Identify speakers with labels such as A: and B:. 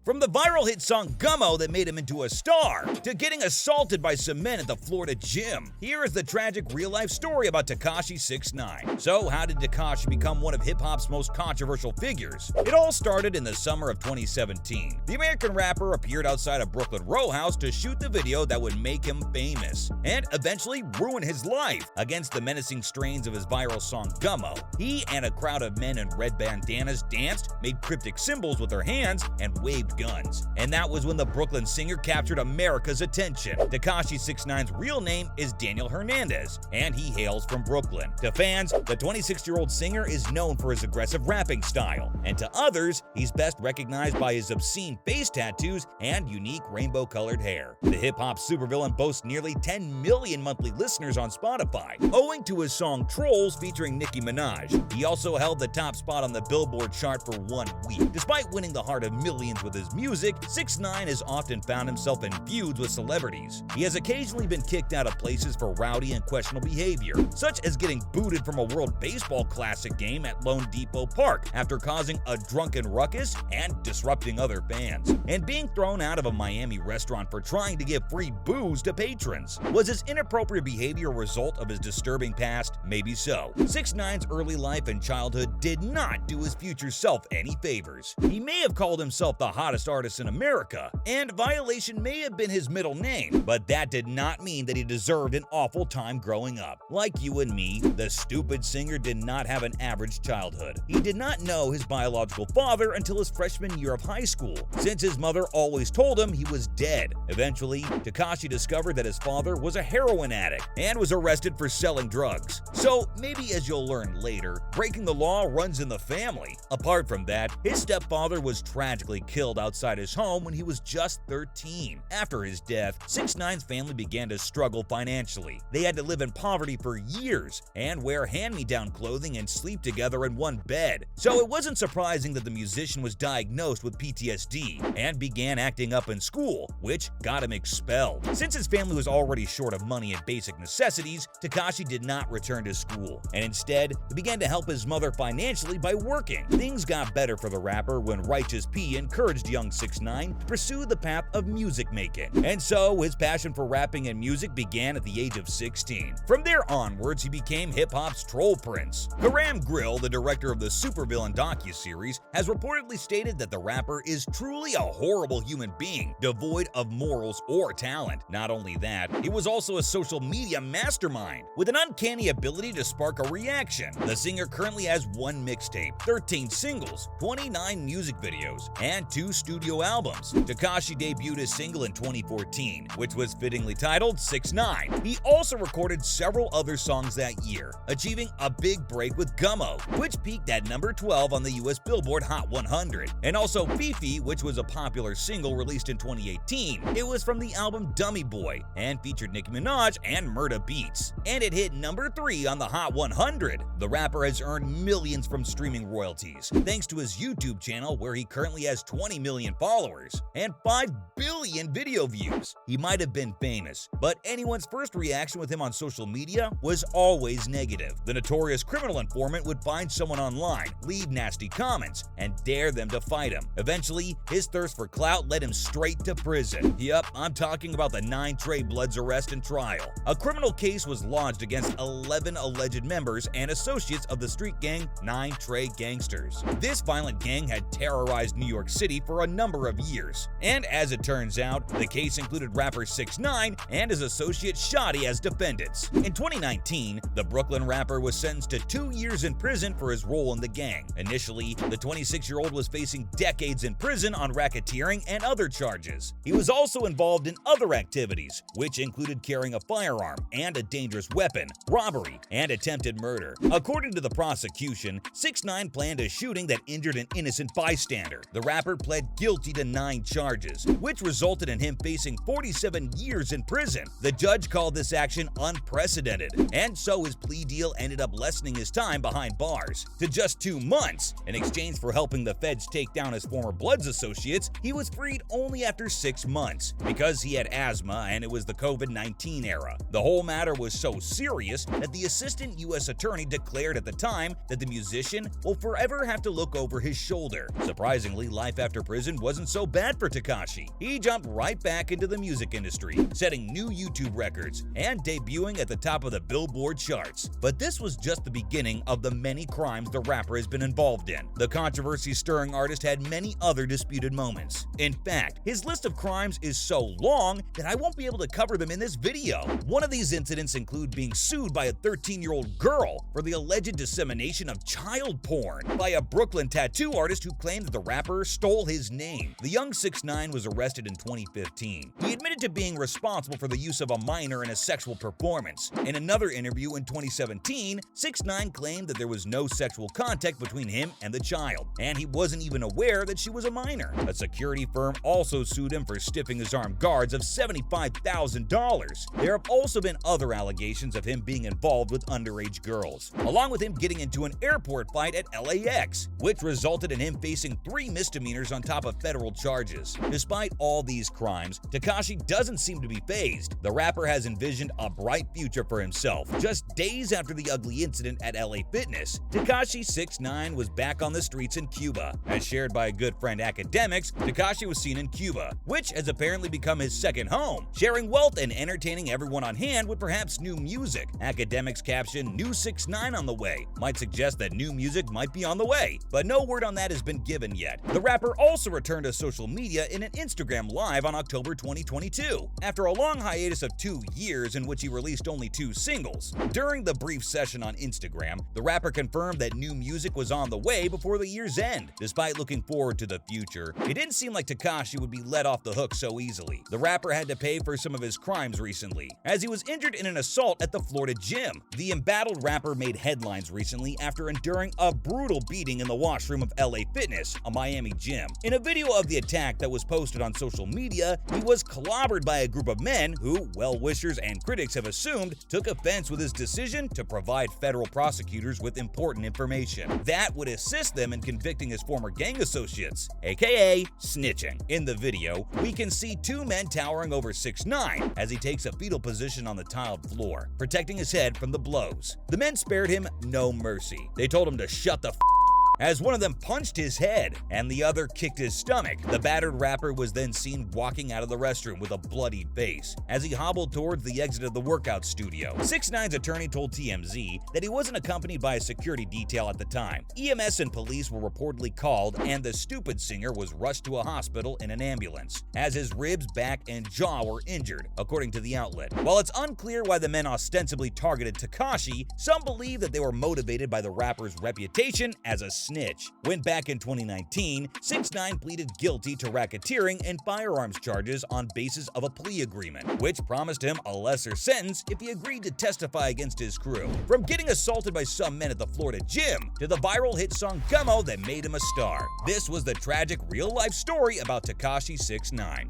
A: From the viral hit song Gummo that made him into a star, to getting assaulted by some men at the Florida gym, here is the tragic real-life story about Tekashi 6ix9ine. So how did Tekashi become one of hip-hop's most controversial figures? It all started in the summer of 2017. The American rapper appeared outside a Brooklyn row house to shoot the video that would make him famous, and eventually ruin his life. Against the menacing strains of his viral song Gummo, he and a crowd of men in red bandanas danced, made cryptic symbols with their hands, and waved guns. And that was when the Brooklyn singer captured America's attention. Tekashi 6ix9ine's real name is Daniel Hernandez, and he hails from Brooklyn. To fans, the 26-year-old singer is known for his aggressive rapping style, and to others, he's best recognized by his obscene face tattoos and unique rainbow-colored hair. The hip-hop supervillain boasts nearly 10 million monthly listeners on Spotify, owing to his song Trolls featuring Nicki Minaj. He also held the top spot on the Billboard chart for 1 week. Despite winning the heart of millions with his music, 6ix9ine has often found himself in feuds with celebrities. He has occasionally been kicked out of places for rowdy and questionable behavior, such as getting booted from a World Baseball Classic game at Lone Depot Park after causing a drunken ruckus and disrupting other fans, and being thrown out of a Miami restaurant for trying to give free booze to patrons. Was his inappropriate behavior a result of his disturbing past? Maybe so. 6ix9ine's early life and childhood did not do his future self any favors. He may have called himself the hottest artist in America, and Violation may have been his middle name, but that did not mean that he deserved an awful time growing up. Like you and me, the stupid singer did not have an average childhood. He did not know his biological father until his freshman year of high school, since his mother always told him he was dead. Eventually, Tekashi discovered that his father was a heroin addict and was arrested for selling drugs. So maybe, as you'll learn later, breaking the law runs in the family. Apart from that, his stepfather was tragically killed outside his home when he was just 13. After his death, 6ix9ine's family began to struggle financially. They had to live in poverty for years and wear hand-me-down clothing and sleep together in one bed. So it wasn't surprising that the musician was diagnosed with PTSD and began acting up in school, which got him expelled. Since his family was already short of money and basic necessities, Tekashi did not return to school, and instead, he began to help his mother financially by working. Things got better for the rapper when Righteous P encouraged young 6ix9ine to pursue the path of music making, and so his passion for rapping and music began at the age of 16. From there onwards, he became hip-hop's troll prince. Karam Grill, the director of the supervillain docuseries, has reportedly stated that the rapper is truly a horrible human being, devoid of morals or talent. Not only that, he was also a social media mastermind with an uncanny ability to spark a reaction. The singer currently has 1 mixtape, 13 singles, 29 music videos, and 2 studio albums. Tekashi debuted his single in 2014, which was fittingly titled 6ix9ine. He also recorded several other songs that year, achieving a big break with Gummo, which peaked at number 12 on the US Billboard Hot 100, and also Fifi, which was a popular single released in 2018. It was from the album Dummy Boy and featured Nicki Minaj and Murda Beats, and it hit number 3 on the Hot 100. The rapper has earned millions from streaming royalties, thanks to his YouTube channel where he currently has 20 million followers and 5 billion video views. He might have been famous, but anyone's first reaction with him on social media was always negative. The notorious criminal informant would find someone online, leave nasty comments, and dare them to fight him. Eventually, his thirst for clout led him straight to prison. Yep, I'm talking about the 9 Trey Bloods arrest and trial. A criminal case was lodged against 11 alleged members and associates of the street gang 9 Trey Gangsters. This violent gang had terrorized New York City for a number of years, and as it turns out, the case included rapper 6ix9ine and his associate Shotty as defendants. In 2019, the Brooklyn rapper was sentenced to 2 years in prison for his role in the gang. Initially, the 26-year-old was facing decades in prison on racketeering and other charges. He was also involved in other activities, which included carrying a firearm and a dangerous weapon, robbery, and attempted murder. According to the prosecution, 6ix9ine planned a shooting that injured an innocent bystander. The rapper pled guilty to 9 charges, which resulted in him facing 47 years in prison. The judge called this action unprecedented, and so his plea deal ended up lessening his time behind bars to just 2 months. In exchange for helping the feds take down his former Bloods associates, he was freed only after 6 months because he had asthma and it was the COVID-19 era. The whole matter was so serious that the assistant U.S. attorney declared at the time that the musician will forever have to look over his shoulder. Surprisingly, life after prison prison wasn't so bad for Tekashi. He jumped right back into the music industry, setting new YouTube records and debuting at the top of the Billboard charts. But this was just the beginning of the many crimes the rapper has been involved in. The controversy-stirring artist had many other disputed moments. In fact, his list of crimes is so long that I won't be able to cover them in this video. One of these incidents include being sued by a 13-year-old girl for the alleged dissemination of child porn by a Brooklyn tattoo artist who claimed that the rapper stole his name. The young 6ix9ine was arrested in 2015. He admitted to being responsible for the use of a minor in a sexual performance. In another interview in 2017, 6ix9ine claimed that there was no sexual contact between him and the child, and he wasn't even aware that she was a minor. A security firm also sued him for stiffing his armed guards of $75,000. There have also been other allegations of him being involved with underage girls, along with him getting into an airport fight at LAX, which resulted in him facing 3 misdemeanors on top of federal charges. Despite all these crimes, Tekashi doesn't seem to be fazed. The rapper has envisioned a bright future for himself. Just days after the ugly incident at LA Fitness, Tekashi 6ix9ine was back on the streets in Cuba. As shared by a good friend Academics, Tekashi was seen in Cuba, which has apparently become his second home, sharing wealth and entertaining everyone on hand with perhaps new music. Academics caption, "New 6ix9ine on the way," might suggest that new music might be on the way, but no word on that has been given yet. The rapper also returned to social media in an Instagram Live on October 2022, after a long hiatus of 2 years in which he released only 2 singles. During the brief session on Instagram, the rapper confirmed that new music was on the way before the year's end. Despite looking forward to the future, it didn't seem like Tekashi would be let off the hook so easily. The rapper had to pay for some of his crimes recently, as he was injured in an assault at the Florida gym. The embattled rapper made headlines recently after enduring a brutal beating in the washroom of LA Fitness, a Miami gym. In a video of the attack that was posted on social media, he was clobbered by a group of men who, well-wishers and critics have assumed, took offense with his decision to provide federal prosecutors with important information that would assist them in convicting his former gang associates, aka snitching. In the video, we can see 2 men towering over 6ix9ine as he takes a fetal position on the tiled floor, protecting his head from the blows. The men spared him no mercy. They told him to shut the as one of them punched his head and the other kicked his stomach. The battered rapper was then seen walking out of the restroom with a bloodied face as he hobbled towards the exit of the workout studio. 6ix9ine's attorney told TMZ that he wasn't accompanied by a security detail at the time. EMS and police were reportedly called, and the stupid singer was rushed to a hospital in an ambulance, as his ribs, back, and jaw were injured, according to the outlet. While it's unclear why the men ostensibly targeted Tekashi, some believe that they were motivated by the rapper's reputation as a snitch. When back in 2019, 6ix9ine pleaded guilty to racketeering and firearms charges on basis of a plea agreement, which promised him a lesser sentence if he agreed to testify against his crew. From getting assaulted by some men at the Florida gym to the viral hit song Gummo that made him a star, this was the tragic real-life story about Tekashi 6ix9ine.